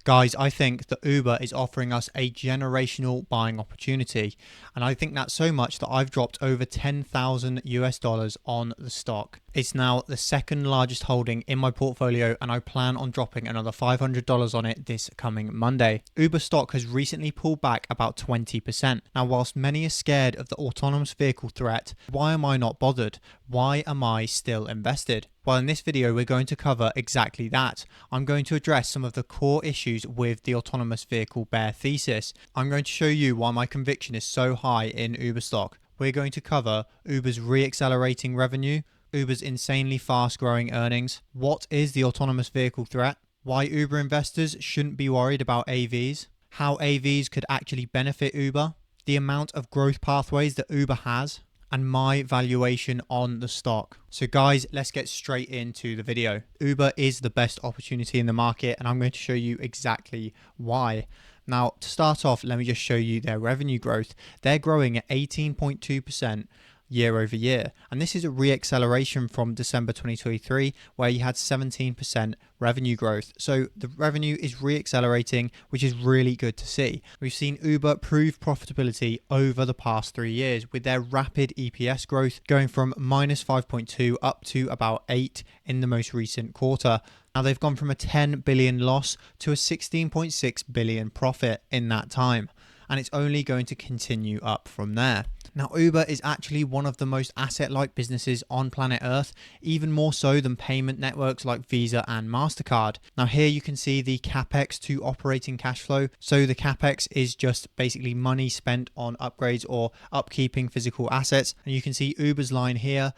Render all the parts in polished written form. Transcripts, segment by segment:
Guys, I think that Uber is offering us a generational buying opportunity. And I think that so much that I've dropped over 10,000 US dollars on the stock. It's now the second largest holding in my portfolio, and I plan on dropping another $500 on it this coming Monday. Uber stock has recently pulled back about 20%. Now, whilst many are scared of the autonomous vehicle threat, why am I not bothered? Why am I still invested? Well, in this video, we're going to cover exactly that. I'm going to address some of the core issues with the autonomous vehicle bear thesis. I'm going to show you why my conviction is so high in Uber stock. We're going to cover Uber's re-accelerating revenue, Uber's insanely fast growing earnings, what is the autonomous vehicle threat, why Uber investors shouldn't be worried about AVs, how AVs could actually benefit Uber, the amount of growth pathways that Uber has, and my valuation on the stock. So guys, let's get straight into the video. Uber is the best opportunity in the market, and I'm going to show you exactly why. Now, to start off, let me just show you their revenue growth. They're growing at 18.2% year over year. And this is a re-acceleration from December 2023, where you had 17% revenue growth. So the revenue is re-accelerating, which is really good to see. We've seen Uber prove profitability over the past 3 years, with their rapid EPS growth going from minus 5.2 up to about 8 in the most recent quarter. Now they've gone from a 10 billion loss to a 16.6 billion profit in that time. And it's only going to continue up from there. Now, Uber is actually one of the most asset-light businesses on planet Earth, even more so than payment networks like Visa and MasterCard. Now, here you can see the CapEx to operating cash flow. So the CapEx is just basically money spent on upgrades or upkeeping physical assets. And you can see Uber's line here,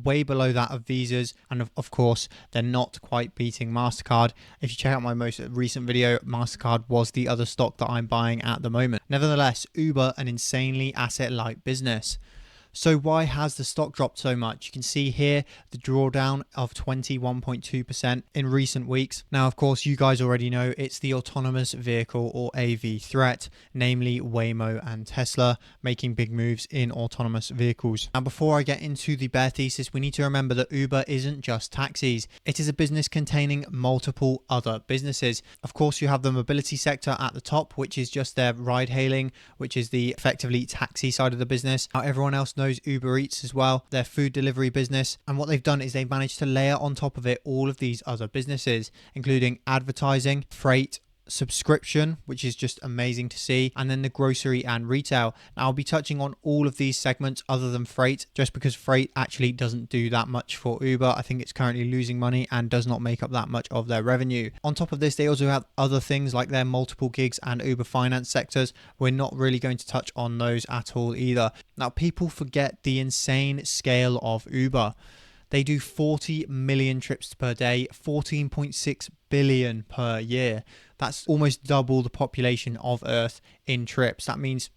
way below that of Visa's, and of course they're not quite beating MasterCard. If you check out my most recent video, MasterCard was the other stock that I'm buying at the moment. Nevertheless, Uber, an insanely asset-light business. So why has the stock dropped so much? You can see here the drawdown of 21.2% in recent weeks. Now, of course, you guys already know it's the autonomous vehicle or AV threat, namely Waymo and Tesla making big moves in autonomous vehicles. Now, before I get into the bear thesis, we need to remember that Uber isn't just taxis. It is a business containing multiple other businesses. Of course, you have the mobility sector at the top, which is just their ride hailing, which is the effectively taxi side of the business. Now, everyone else knows Uber Eats as well, their food delivery business. And what they've done is they've managed to layer on top of it all of these other businesses, including advertising, freight, subscription, which is just amazing to see, and then the grocery and retail. Now, I'll be touching on all of these segments other than freight, just because freight actually doesn't do that much for Uber. I think it's currently losing money and does not make up that much of their revenue. On top of this, they also have other things like their multiple gigs and Uber finance sectors. We're not really going to touch on those at all either. Now, people forget the insane scale of Uber. They do 40 million trips per day, 14.6 billion per year. That's almost double the population of Earth in trips. That means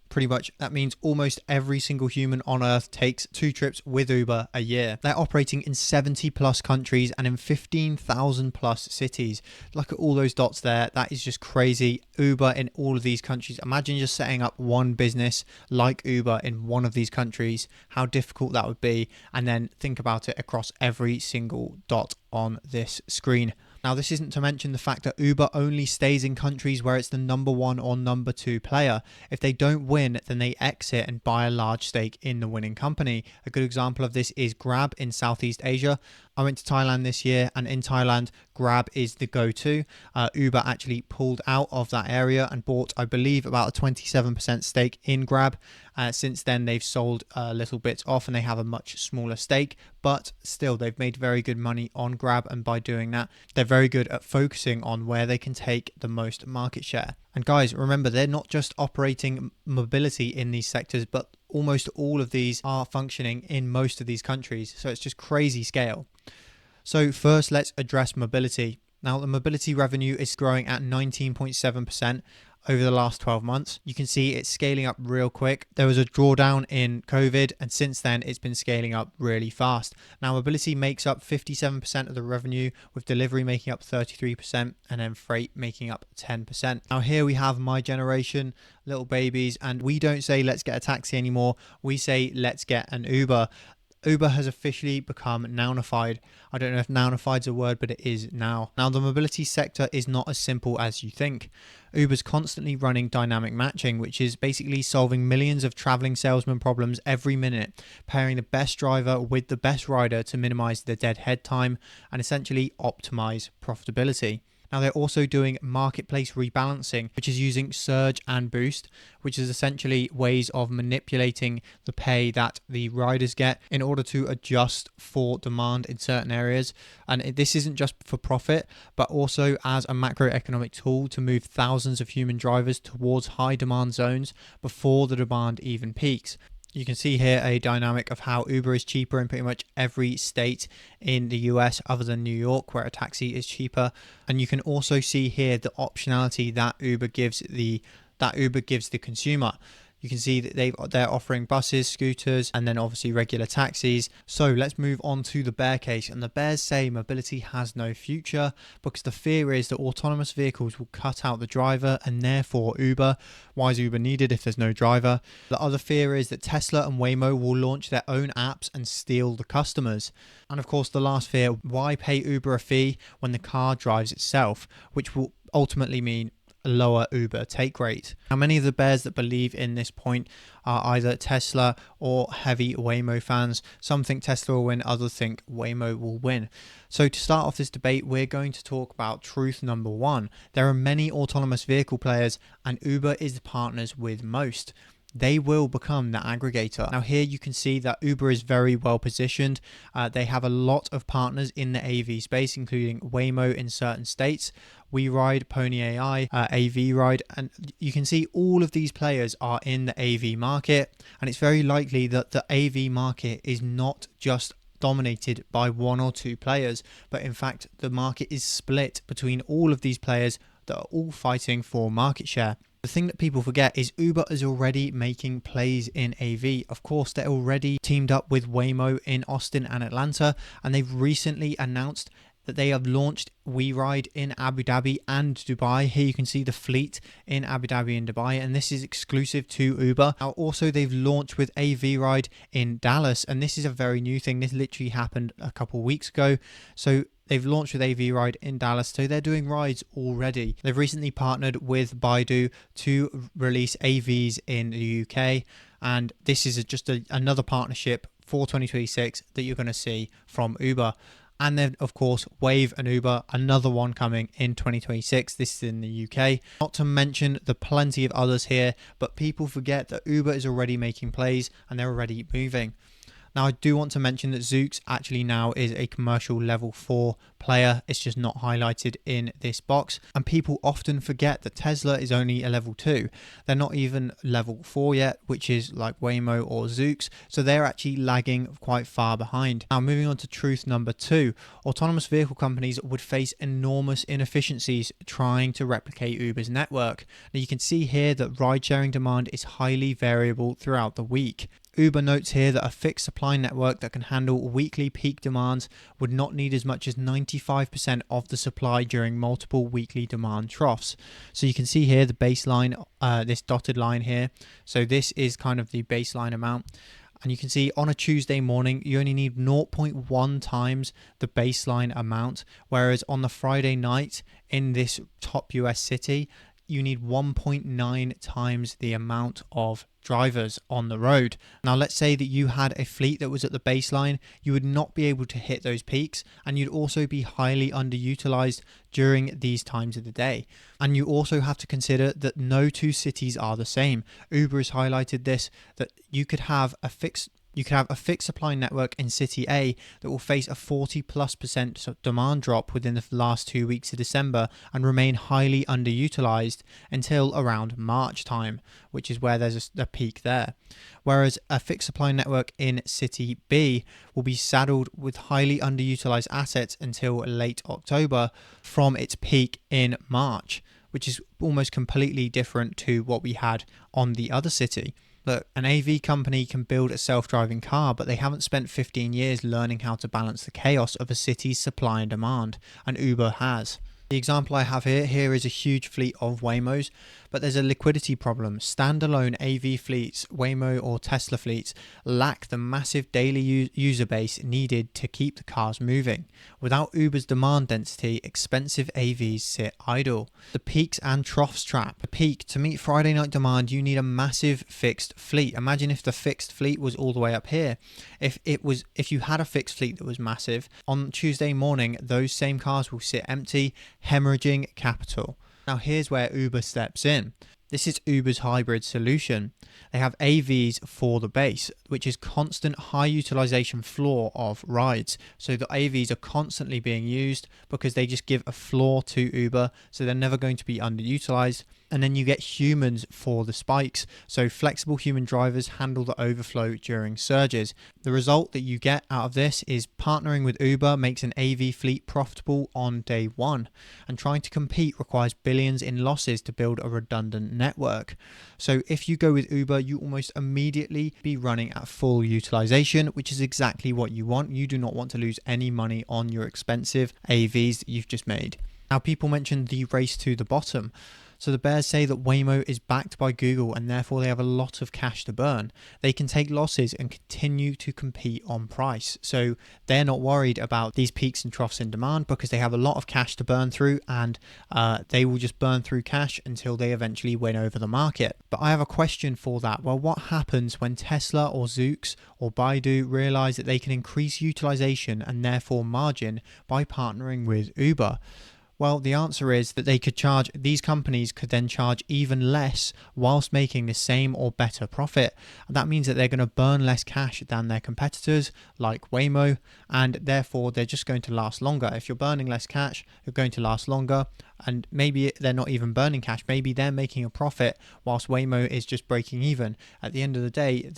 almost every single human on Earth takes 2 trips with Uber a year. They're operating in 70 plus countries and in 15,000 plus cities. Look at all those dots there. That is just crazy. Uber in all of these countries. Imagine just setting up one business like Uber in one of these countries, how difficult that would be. And then think about it across every single dot on this screen. Now, this isn't to mention the fact that Uber only stays in countries where it's the number 1 or number 2 player. If they don't win, then they exit and buy a large stake in the winning company. A good example of this is Grab in Southeast Asia. I went to Thailand this year, and in Thailand, Grab is the go-to. Uber actually pulled out of that area and bought, I believe, about a 27% stake in Grab. Since then, they've sold a little bit off and they have a much smaller stake, but still, they've made very good money on Grab, and by doing that, they're very good at focusing on where they can take the most market share. And guys, remember, they're not just operating mobility in these sectors, but almost all of these are functioning in most of these countries. So it's just crazy scale. So first, let's address mobility. Now, the mobility revenue is growing at 19.7% over the last 12 months. You can see it's scaling up real quick. There was a drawdown in COVID, and since then it's been scaling up really fast. Now, mobility makes up 57% of the revenue, with delivery making up 33% and then freight making up 10%. Now, here we have my generation, little babies, and we don't say let's get a taxi anymore. We say let's get an Uber. Uber has officially become nounified. I don't know if nounified is a word, but it is now. Now, the mobility sector is not as simple as you think. Uber's constantly running dynamic matching, which is basically solving millions of traveling salesman problems every minute, pairing the best driver with the best rider to minimize the dead head time and essentially optimize profitability. Now, they're also doing marketplace rebalancing, which is using surge and boost, which is essentially ways of manipulating the pay that the riders get in order to adjust for demand in certain areas. And this isn't just for profit, but also as a macroeconomic tool to move thousands of human drivers towards high demand zones before the demand even peaks. You can see here a dynamic of how Uber is cheaper in pretty much every state in the US other than New York, where a taxi is cheaper. And you can also see here the optionality that Uber gives the consumer. You can see that they're offering buses, scooters, and then obviously regular taxis. So let's move on to the bear case. And the bears say mobility has no future because the fear is that autonomous vehicles will cut out the driver and therefore Uber. Why is Uber needed if there's no driver? The other fear is that Tesla and Waymo will launch their own apps and steal the customers. And of course, the last fear, why pay Uber a fee when the car drives itself, which will ultimately mean a lower Uber take rate. Now, many of the bears that believe in this point are either Tesla or heavy Waymo fans. Some think Tesla will win, others think Waymo will win. So to start off this debate, we're going to talk about truth number one. There are many autonomous vehicle players and Uber is the partners with most. They will become the aggregator. Now here you can see that Uber is very well positioned. They have a lot of partners in the AV space, including Waymo in certain states, WeRide, Pony AI, AV Ride, and you can see all of these players are in the AV market, and it's very likely that the AV market is not just dominated by one or two players, but in fact the market is split between all of these players that are all fighting for market share. The thing that people forget is Uber is already making plays in AV. Of course, they're already teamed up with Waymo in Austin and Atlanta, and they've recently announced that they have launched WeRide in Abu Dhabi and Dubai. Here you can see the fleet in Abu Dhabi and Dubai, and this is exclusive to Uber. Now also they've launched with AV Ride in Dallas, and this is a very new thing. This literally happened a couple of weeks ago. So they've launched with AV Ride in Dallas, so they're doing rides already. They've recently partnered with Baidu to release AVs in the UK, and this is just another partnership for 2026 that you're going to see from Uber. And then, of course, Wave and Uber, another one coming in 2026. This is in the UK. Not to mention the plenty of others here, but people forget that Uber is already making plays and they're already moving. Now, I do want to mention that Zoox actually now is a commercial level 4 player. It's just not highlighted in this box. And people often forget that Tesla is only a level 2. They're not even level 4 yet, which is like Waymo or Zoox. So they're actually lagging quite far behind. Now, moving on to truth number 2. Autonomous vehicle companies would face enormous inefficiencies trying to replicate Uber's network. Now, you can see here that ride-sharing demand is highly variable throughout the week. Uber notes here that a fixed supply network that can handle weekly peak demands would not need as much as 95% of the supply during multiple weekly demand troughs. So you can see here the baseline, this dotted line here. So this is kind of the baseline amount. And you can see on a Tuesday morning, you only need 0.1 times the baseline amount, whereas on the Friday night in this top US city, you need 1.9 times the amount of drivers on the road. Now, let's say that you had a fleet that was at the baseline, you would not be able to hit those peaks, and you'd also be highly underutilized during these times of the day. And you also have to consider that no two cities are the same. Uber has highlighted this, that you could have a fixed supply network in City A that will face a 40+% demand drop within the last 2 weeks of December and remain highly underutilized until around March time, which is where there's a peak there. Whereas a fixed supply network in City B will be saddled with highly underutilized assets until late October from its peak in March, which is almost completely different to what we had on the other city. Look, an AV company can build a self-driving car, but they haven't spent 15 years learning how to balance the chaos of a city's supply and demand, and Uber has. The example I have here is a huge fleet of Waymos, but there's a liquidity problem. Standalone AV fleets, Waymo or Tesla fleets, lack the massive daily user base needed to keep the cars moving. Without Uber's demand density, expensive AVs sit idle. The peaks and troughs trap. The peak, to meet Friday night demand, you need a massive fixed fleet. Imagine if the fixed fleet was all the way up here. If you had a fixed fleet that was massive, on Tuesday morning, those same cars will sit empty, hemorrhaging capital. Now here's where Uber steps in. This is Uber's hybrid solution. They have AVs for the base, which is constant high utilization floor of rides. So the AVs are constantly being used because they just give a floor to Uber, so they're never going to be underutilized. And then you get humans for the spikes. So flexible human drivers handle the overflow during surges. The result that you get out of this is partnering with Uber makes an AV fleet profitable on day one. And trying to compete requires billions in losses to build a redundant network. So if you go with Uber, you almost immediately be running at full utilization, which is exactly what you want. You do not want to lose any money on your expensive AVs that you've just made. Now, people mentioned the race to the bottom. So the bears say that Waymo is backed by Google and therefore they have a lot of cash to burn. They can take losses and continue to compete on price. So they're not worried about these peaks and troughs in demand because they have a lot of cash to burn through, and they will just burn through cash until they eventually win over the market. But I have a question for that. Well, what happens when Tesla or Zoox or Baidu realize that they can increase utilization and therefore margin by partnering with Uber? Well, the answer is that these companies could then charge even less whilst making the same or better profit. And that means that they're going to burn less cash than their competitors like Waymo, and therefore they're just going to last longer. If you're burning less cash, you're going to last longer. And maybe they're not even burning cash. Maybe they're making a profit whilst Waymo is just breaking even. At the end of the day,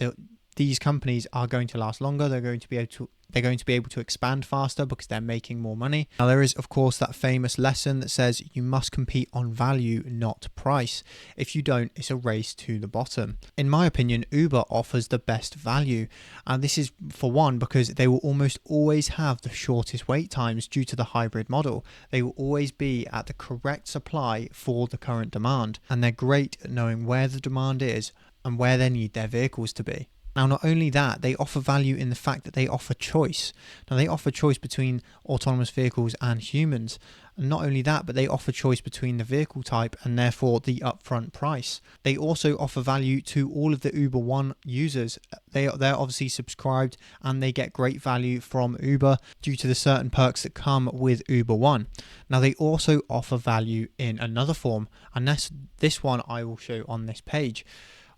these companies are going to last longer. They're going to be able to expand faster because they're making more money. Now, there is, of course, that famous lesson that says you must compete on value, not price. If you don't, it's a race to the bottom. In my opinion, Uber offers the best value. And this is, for one, because they will almost always have the shortest wait times due to the hybrid model. They will always be at the correct supply for the current demand. And they're great at knowing where the demand is and where they need their vehicles to be. Now, not only that, they offer value in the fact that they offer choice. Now, they offer choice between autonomous vehicles and humans. And not only that, but they offer choice between the vehicle type and therefore the upfront price. They also offer value to all of the Uber One users. They're obviously subscribed and they get great value from Uber due to the certain perks that come with Uber One. Now, they also offer value in another form, and this one I will show on this page.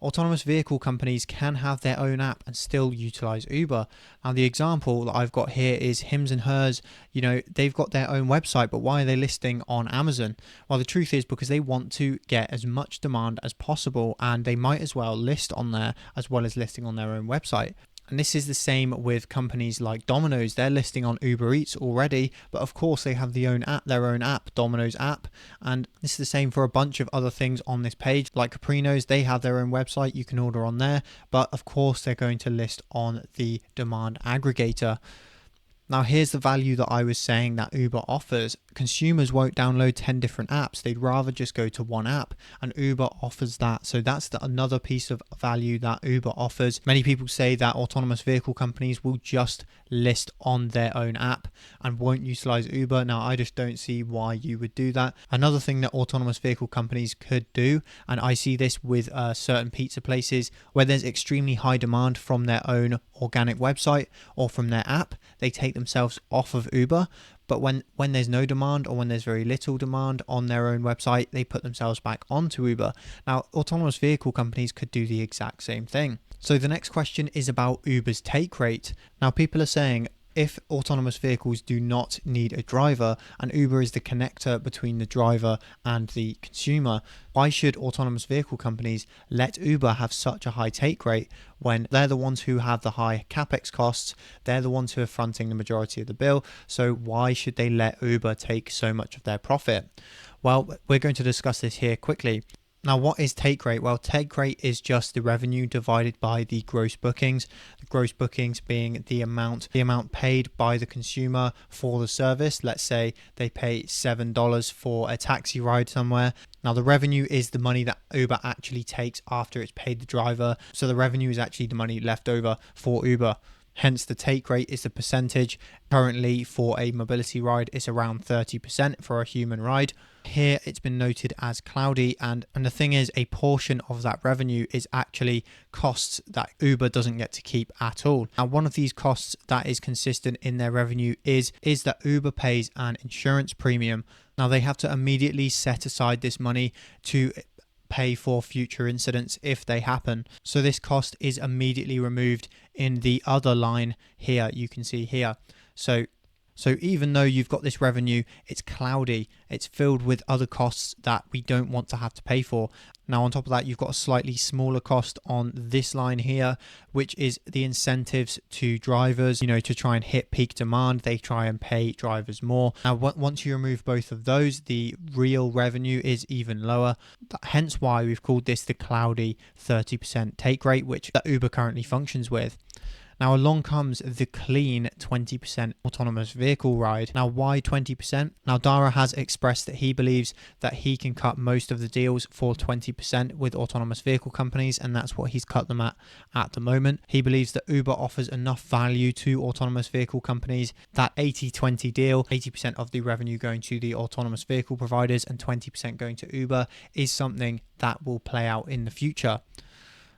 Autonomous vehicle companies can have their own app and still utilize Uber. Now, the example that I've got here is Hims and Hers. They've got their own website, but why are they listing on Amazon? Well, the truth is because they want to get as much demand as possible, and they might as well list on there as well as listing on their own website. And this is the same with companies like Domino's. They're listing on Uber Eats already, but of course they have their own app, Domino's app. And this is the same for a bunch of other things on this page. Like Caprino's, they have their own website. You can order on there, but of course they're going to list on the demand aggregator. Now, here's the value that I was saying that Uber offers. Consumers won't download 10 different apps. They'd rather just go to one app, and Uber offers that. So that's another piece of value that Uber offers. Many people say that autonomous vehicle companies will just list on their own app and won't utilize Uber. Now, I just don't see why you would do that. Another thing that autonomous vehicle companies could do, and I see this with certain pizza places where there's extremely high demand from their own organic website or from their app, they take themselves off of Uber. But when there's no demand or when there's very little demand on their own website, they put themselves back onto Uber. Now, autonomous vehicle companies could do the exact same thing. So the next question is about Uber's take rate. Now, people are saying, if autonomous vehicles do not need a driver and Uber is the connector between the driver and the consumer, why should autonomous vehicle companies let Uber have such a high take rate when they're the ones who have the high capex costs? They're the ones who are fronting the majority of the bill. So why should they let Uber take so much of their profit? Well, we're going to discuss this here quickly. Now, what is take rate? Well, take rate is just the revenue divided by the gross bookings. The gross bookings being the amount paid by the consumer for the service. Let's say they pay $7 for a taxi ride somewhere. Now, the revenue is the money that Uber actually takes after it's paid the driver. So the revenue is actually the money left over for Uber. Hence, the take rate is the percentage. Currently, for a mobility ride, it's around 30% for a human ride. Here, it's been noted as cloudy, and the thing is, a portion of that revenue is actually costs that Uber doesn't get to keep at all. And one of these costs that is consistent in their revenue is that Uber pays an insurance premium. Now, they have to immediately set aside this money to pay for future incidents if they happen. So this cost is immediately removed in the other line here, you can see here. So even though you've got this revenue, it's cloudy. It's filled with other costs that we don't want to have to pay for. Now, on top of that, you've got a slightly smaller cost on this line here, which is the incentives to drivers, to try and hit peak demand. They try and pay drivers more. Now, once you remove both of those, the real revenue is even lower. Hence why we've called this the cloudy 30% take rate, which Uber currently functions with. Now, along comes the clean 20% autonomous vehicle ride. Now, why 20%? Now, Dara has expressed that he believes that he can cut most of the deals for 20% with autonomous vehicle companies, and that's what he's cut them at the moment. He believes that Uber offers enough value to autonomous vehicle companies that 80-20 deal, 80% of the revenue going to the autonomous vehicle providers and 20% going to Uber, is something that will play out in the future.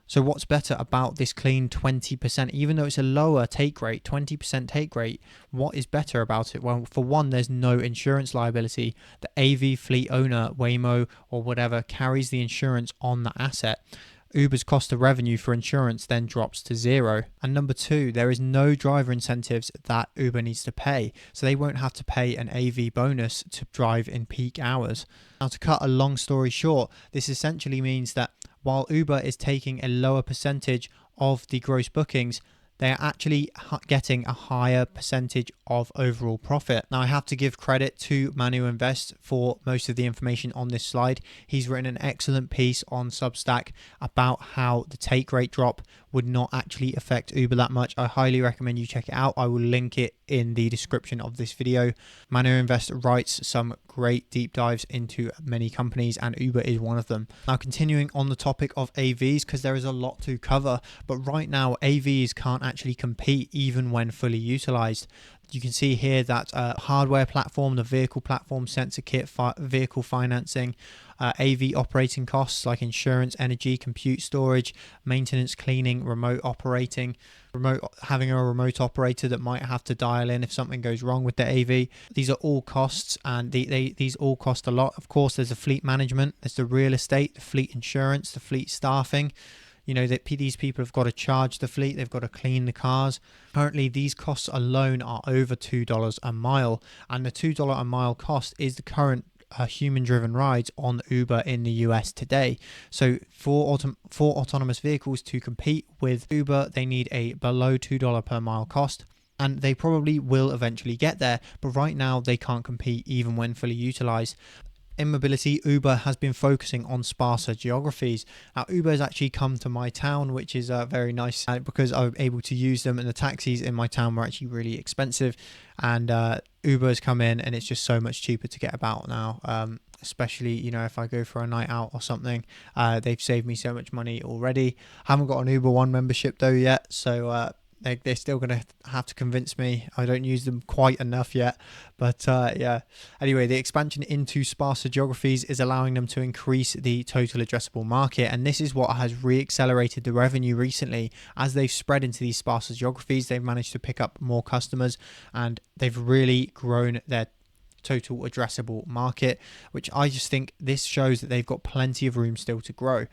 So what's better about this clean 20%, even though it's a lower take rate, 20% take rate, what is better about it? Well, for one, there's no insurance liability. The AV fleet owner, Waymo or whatever, carries the insurance on the asset. Uber's cost of revenue for insurance then drops to zero. And number two, there is no driver incentives that Uber needs to pay. So they won't have to pay an AV bonus to drive in peak hours. Now, to cut a long story short, this essentially means that while Uber is taking a lower percentage of the gross bookings, they are actually getting a higher percentage of overall profit. Now, I have to give credit to Manu Invest for most of the information on this slide. He's written an excellent piece on Substack about how the take rate drop would not actually affect Uber that much. I highly recommend you check it out. I will link it in the description of this video. Manu Invest writes some great deep dives into many companies, and Uber is one of them. Now, continuing on the topic of AVs, because there is a lot to cover, but right now AVs can't actually compete even when fully utilized. You can see here that hardware platform, the vehicle platform, sensor kit, vehicle financing, AV operating costs like insurance, energy, compute storage, maintenance, cleaning, remote operating, having a remote operator that might have to dial in if something goes wrong with the AV. These are all costs, and these all cost a lot. Of course, there's the fleet management, there's the real estate, the fleet insurance, the fleet staffing. That these people have got to charge the fleet, they've got to clean the cars. Currently, these costs alone are over $2 a mile, and the $2 a mile cost is the current human-driven rides on Uber in the US today. So for autonomous vehicles to compete with Uber, they need a below $2 per mile cost. And they probably will eventually get there, but right now they can't compete even when fully utilized. In mobility, Uber has been focusing on sparser geographies. Now, Uber has actually come to my town, which is very nice because I'm able to use them, and the taxis in my town were actually really expensive. And Uber has come in, and it's just so much cheaper to get about now. Especially, if I go for a night out or something, they've saved me so much money already. Haven't got an Uber One membership though yet, so they're still going to have to convince me. I don't use them quite enough yet. But yeah. Anyway, the expansion into sparser geographies is allowing them to increase the total addressable market. And this is what has re-accelerated the revenue recently. As they've spread into these sparser geographies, they've managed to pick up more customers, and they've really grown their total addressable market, which I just think this shows that they've got plenty of room still to grow.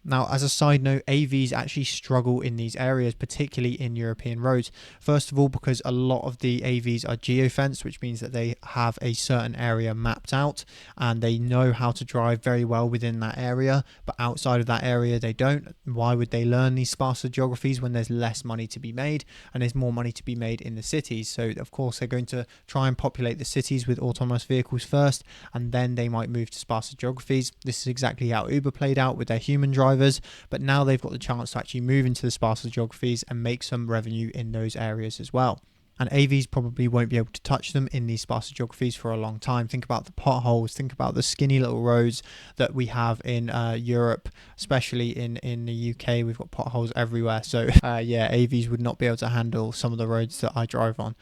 Now, as a side note, AVs actually struggle in these areas, particularly in European roads. First of all, because a lot of the AVs are geofenced, which means that they have a certain area mapped out and they know how to drive very well within that area, but outside of that area they don't. Why would they learn these sparser geographies when there's less money to be made and there's more money to be made in the cities? So of course they're going to try and populate the cities with autonomous vehicles first, and then they might move to sparser geographies. This is exactly how Uber played out with their human drivers, but now they've got the chance to actually move into the sparser geographies and make some revenue in those areas as well. And AVs probably won't be able to touch them in these sparser geographies for a long time. Think about the potholes, think about the skinny little roads that we have in Europe, especially in the UK. We've got potholes everywhere. So yeah, AVs would not be able to handle some of the roads that I drive on.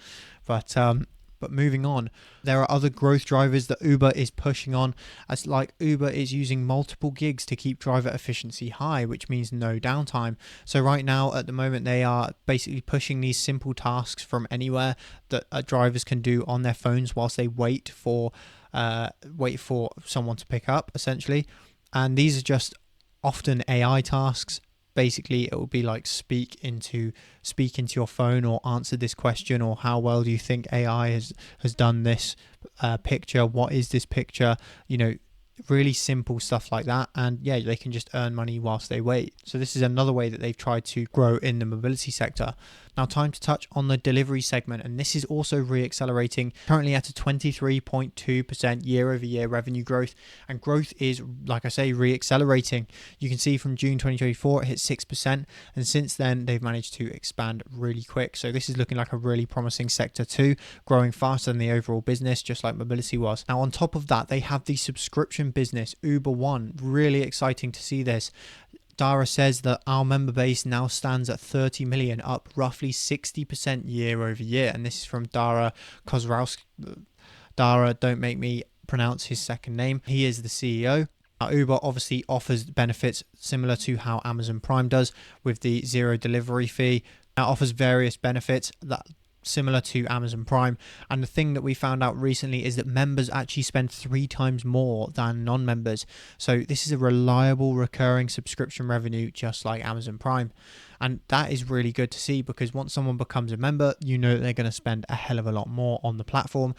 But moving on, there are other growth drivers that Uber is pushing on, as like Uber is using multiple gigs to keep driver efficiency high, which means no downtime. So right now, at the moment, they are basically pushing these simple tasks from anywhere that drivers can do on their phones whilst they wait for someone to pick up, essentially. And these are just often AI tasks. Basically, it will be like speak into your phone, or answer this question, or how well do you think AI has done this picture? What is this picture? Really simple stuff like that. And yeah, they can just earn money whilst they wait. So this is another way that they've tried to grow in the mobility sector. Now, time to touch on the delivery segment, and this is also re-accelerating, currently at a 23.2% year-over-year revenue growth, and growth is, like I say, re-accelerating. You can see from June 2024 it hit 6%, and since then they've managed to expand really quick. So this is looking like a really promising sector too, growing faster than the overall business, just like mobility was. Now, on top of that, they have the subscription business, Uber One. Really exciting to see this. Dara says that our member base now stands at 30 million, up roughly 60% year over year. And this is from Dara Kozrowski. Dara, don't make me pronounce his second name. He is the CEO. Now, Uber obviously offers benefits similar to how Amazon Prime does with the zero delivery fee. It offers various benefits that similar to Amazon Prime, and the thing that we found out recently is that members actually spend 3 times more than non-members. So this is a reliable recurring subscription revenue, just like Amazon Prime, and that is really good to see, because once someone becomes a member, you know they're going to spend a hell of a lot more on the platform.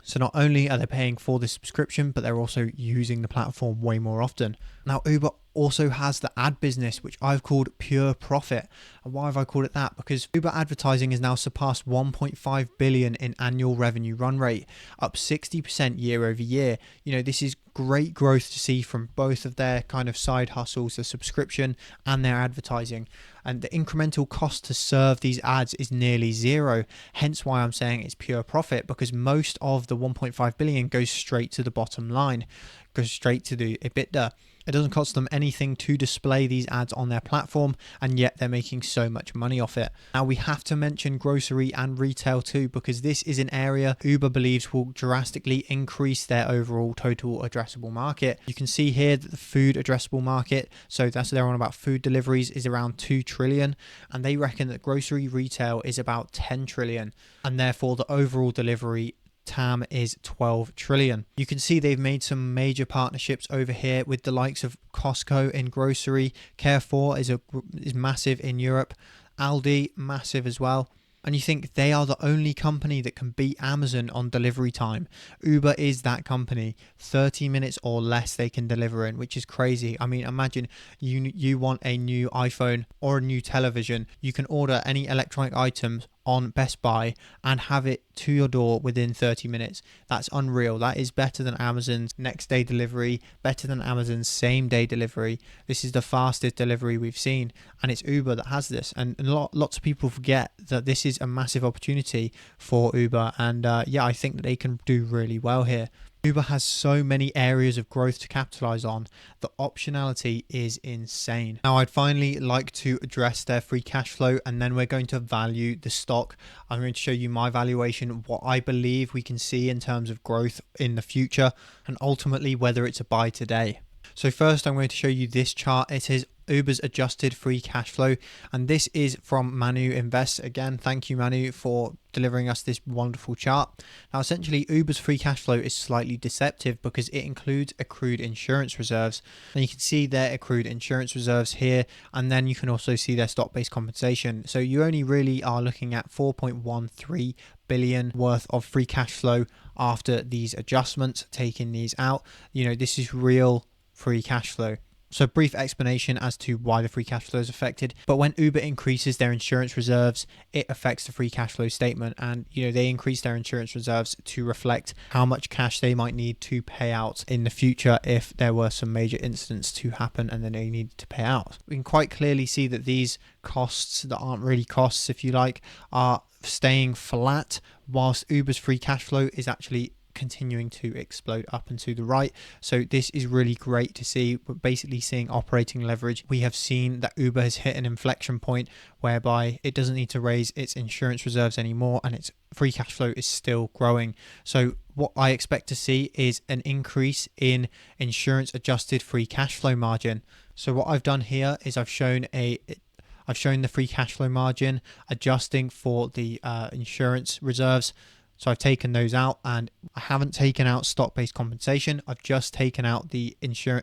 So not only are they paying for the subscription, but they're also using the platform way more often. Now, Uber also has the ad business, which I've called pure profit. And why have I called it that? Because Uber advertising has now surpassed 1.5 billion in annual revenue run rate, up 60% year over year. This is great growth to see from both of their kind of side hustles, the subscription and their advertising. And the incremental cost to serve these ads is nearly zero. Hence why I'm saying it's pure profit, because most of the 1.5 billion goes straight to the bottom line, goes straight to the EBITDA. It doesn't cost them anything to display these ads on their platform, and yet they're making so much money off it. Now, we have to mention grocery and retail too, because this is an area Uber believes will drastically increase their overall total addressable market. You can see here that the food addressable market, so that's they're on about food deliveries, is around 2 trillion, and they reckon that grocery retail is about 10 trillion, and therefore the overall delivery TAM is 12 trillion. You can see they've made some major partnerships over here with the likes of Costco in grocery. Carrefour is massive in Europe. Aldi, massive as well. And you think they are the only company that can beat Amazon on delivery time. Uber is that company. 30 minutes or less they can deliver in, which is crazy. I mean, imagine you want a new iPhone or a new television. You can order any electronic items on Best Buy and have it to your door within 30 minutes. That's unreal. That is better than Amazon's next day delivery, better than Amazon's same day delivery. This is the fastest delivery we've seen, and it's Uber that has this. And lots of people forget that this is a massive opportunity for Uber, and I think that they can do really well here. Uber has so many areas of growth to capitalize on. The optionality is insane. Now, I'd finally like to address their free cash flow, and then we're going to value the stock. I'm going to show you my valuation, what I believe we can see in terms of growth in the future, and ultimately whether it's a buy today. So first, I'm going to show you this chart. It Uber's adjusted free cash flow, and this is from Manu Invest. Again, thank you, Manu, for delivering us this wonderful chart. Now, essentially, Uber's free cash flow is slightly deceptive because it includes accrued insurance reserves, and you can see their accrued insurance reserves here, and then you can also see their stock-based compensation. So you only really are looking at 4.13 billion worth of free cash flow after these adjustments, taking these out. This is real free cash flow. So brief explanation as to why the free cash flow is affected. But when Uber increases their insurance reserves, it affects the free cash flow statement. And, they increase their insurance reserves to reflect how much cash they might need to pay out in the future if there were some major incidents to happen and then they needed to pay out. We can quite clearly see that these costs that aren't really costs, if you like, are staying flat, whilst Uber's free cash flow is actually continuing to explode up and to the right. So this is really great to see. We're basically seeing operating leverage. We have seen that Uber has hit an inflection point whereby it doesn't need to raise its insurance reserves anymore, and its free cash flow is still growing. So what I expect to see is an increase in insurance adjusted free cash flow margin. So what I've done here is I've shown the free cash flow margin adjusting for the insurance reserves. So I've taken those out, and I haven't taken out stock-based compensation. I've just taken out the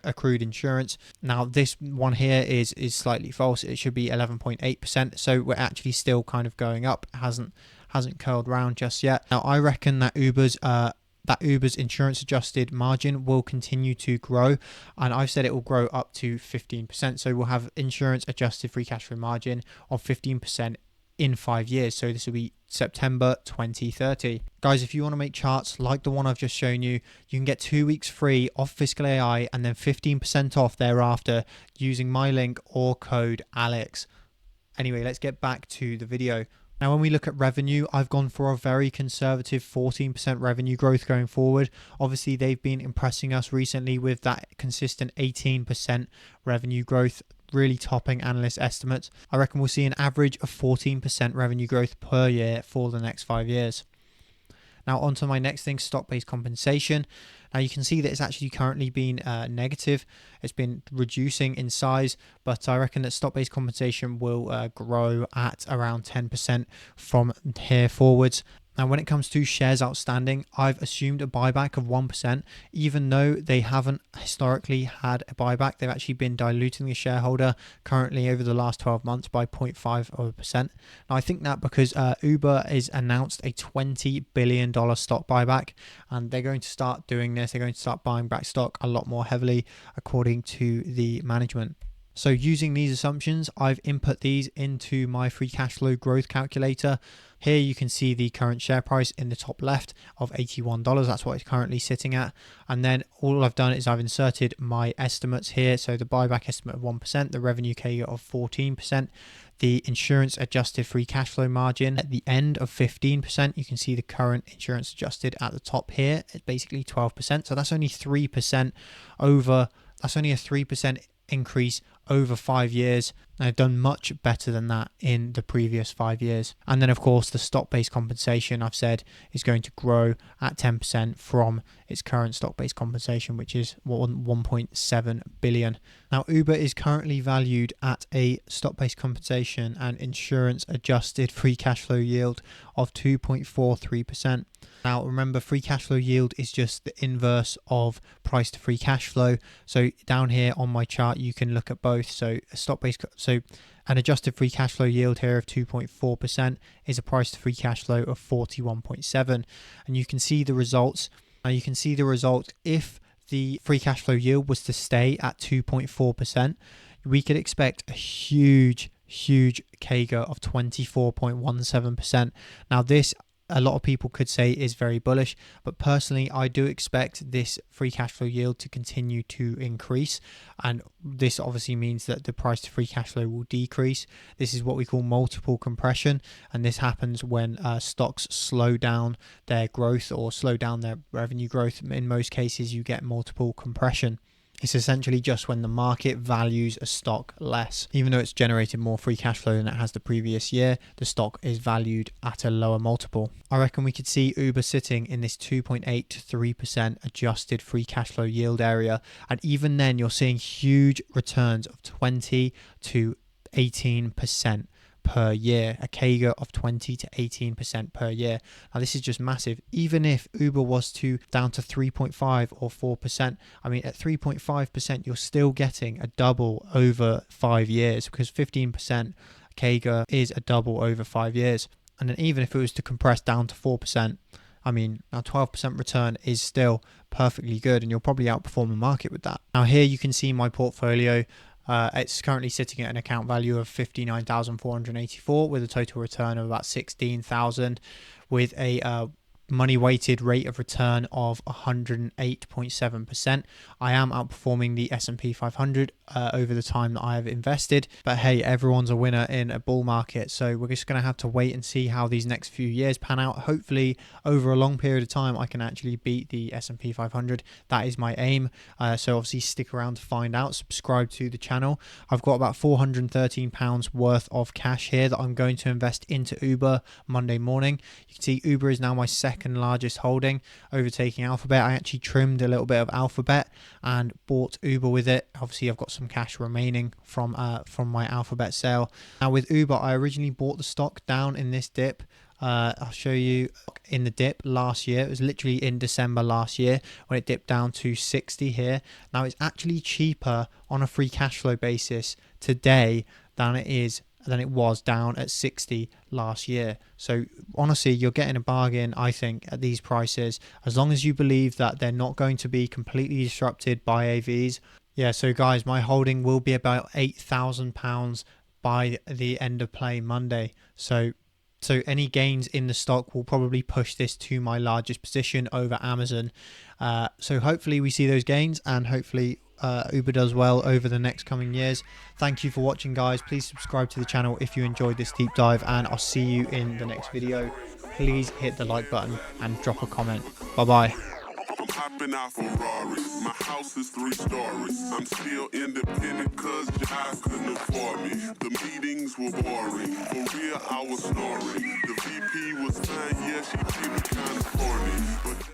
accrued insurance. Now this one here is slightly false. It should be 11.8%. So we're actually still kind of going up. It hasn't curled round just yet. Now I reckon that Uber's insurance adjusted margin will continue to grow, and I've said it will grow up to 15%. So we'll have insurance adjusted free cash flow margin of 15% in 5 years. So this will be September 2030. Guys, if you want to make charts like the one I've just shown you, you can get 2 weeks free off Fiscal AI and then 15% off thereafter using my link or code Alex. Anyway, let's get back to the video. Now, when we look at revenue, I've gone for a very conservative 14% revenue growth going forward. Obviously, they've been impressing us recently with that consistent 18% revenue growth, really topping analyst estimates. I reckon we'll see an average of 14% revenue growth per year for the next 5 years. Now, on to my next thing, stock-based compensation. Now, you can see that it's actually currently been negative. It's been reducing in size, but I reckon that stock-based compensation will grow at around 10% from here forwards. Now, when it comes to shares outstanding, I've assumed a buyback of 1%, even though they haven't historically had a buyback. They've actually been diluting the shareholder currently over the last 12 months by 0.5%. Now, I think that because Uber has announced a $20 billion stock buyback, and they're going to start doing this. They're going to start buying back stock a lot more heavily, according to the management. So using these assumptions, I've input these into my free cash flow growth calculator. Here you can see the current share price in the top left of $81. That's what it's currently sitting at. And then all I've done is I've inserted my estimates here. So the buyback estimate of 1%, the revenue CAGR of 14%, the insurance adjusted free cash flow margin at the end of 15%. You can see the current insurance adjusted at the top here. It's basically 12%. So that's only 3% over. That's only a 3% increase over 5 years. I've done much better than that in the previous 5 years. And then of course the stock-based compensation I've said is going to grow at 10% from its current stock-based compensation, which is 1.7 billion. Now Uber is currently valued at a stock-based compensation and insurance adjusted free cash flow yield of 2.43%. Now remember, free cash flow yield is just the inverse of price to free cash flow. So down here on my chart you can look at both. So an adjusted free cash flow yield here of 2.4% is a price to free cash flow of 41.7, and you can see the results. Now you can see the result. If the free cash flow yield was to stay at 2.4%, we could expect a huge CAGR of 24.17%. Now this, a lot of people could say, is very bullish, but personally I do expect this free cash flow yield to continue to increase, and this obviously means that the price to free cash flow will decrease. This is what we call multiple compression, and this happens when stocks slow down their growth or slow down their revenue growth. In most cases you get multiple compression. It's essentially just when the market values a stock less. Even though it's generated more free cash flow than it has the previous year, the stock is valued at a lower multiple. I reckon we could see Uber sitting in this 2.8 to 3% adjusted free cash flow yield area. And even then, you're seeing huge returns of 20 to 18% per year, a CAGR of 20 to 18% per year. Now this is just massive. Even if Uber was to down to 3.5 or 4%, I mean at 3.5% you're still getting a double over 5 years, because 15% CAGR is a double over 5 years. And then even if it was to compress down to 4%, I mean, now 12% return is still perfectly good, and you'll probably outperform the market with that. Now here you can see my portfolio. It's currently sitting at an account value of 59,484 with a total return of about 16,000, with a money weighted rate of return of 108.7%. I am outperforming the S&P 500 over the time that I have invested, but hey, everyone's a winner in a bull market, so we're just going to have to wait and see how these next few years pan out. Hopefully over a long period of time I can actually beat the S&P 500. That is my aim. So obviously stick around to find out. Subscribe to the channel. I've got about £413 worth of cash here that I'm going to invest into Uber Monday morning. You can see Uber is now my second largest holding, overtaking Alphabet. I actually trimmed a little bit of Alphabet and bought Uber with it. Obviously I've got some cash remaining from my Alphabet sale. Now with Uber, I originally bought the stock down in this dip. I'll show you in the dip last year. It was literally in December last year when it dipped down to 60 here. Now it's actually cheaper on a free cash flow basis today than it was down at 60 last year. So honestly, you're getting a bargain, I think, at these prices, as long as you believe that they're not going to be completely disrupted by AVs. Yeah, so guys, my holding will be about £8,000 by the end of play Monday. So any gains in the stock will probably push this to my largest position over Amazon. So hopefully we see those gains, and hopefully Uber does well over the next coming years. Thank you for watching, guys. Please subscribe to the channel if you enjoyed this deep dive, and I'll see you in the next video. Please hit the like button and drop a comment. Bye bye. I'm hopping out Ferrari. My house is 3 stories. I'm still independent cause Jive couldn't afford me. The meetings were boring. For real, I was snoring. The VP was fine, yeah, she was kinda corny. But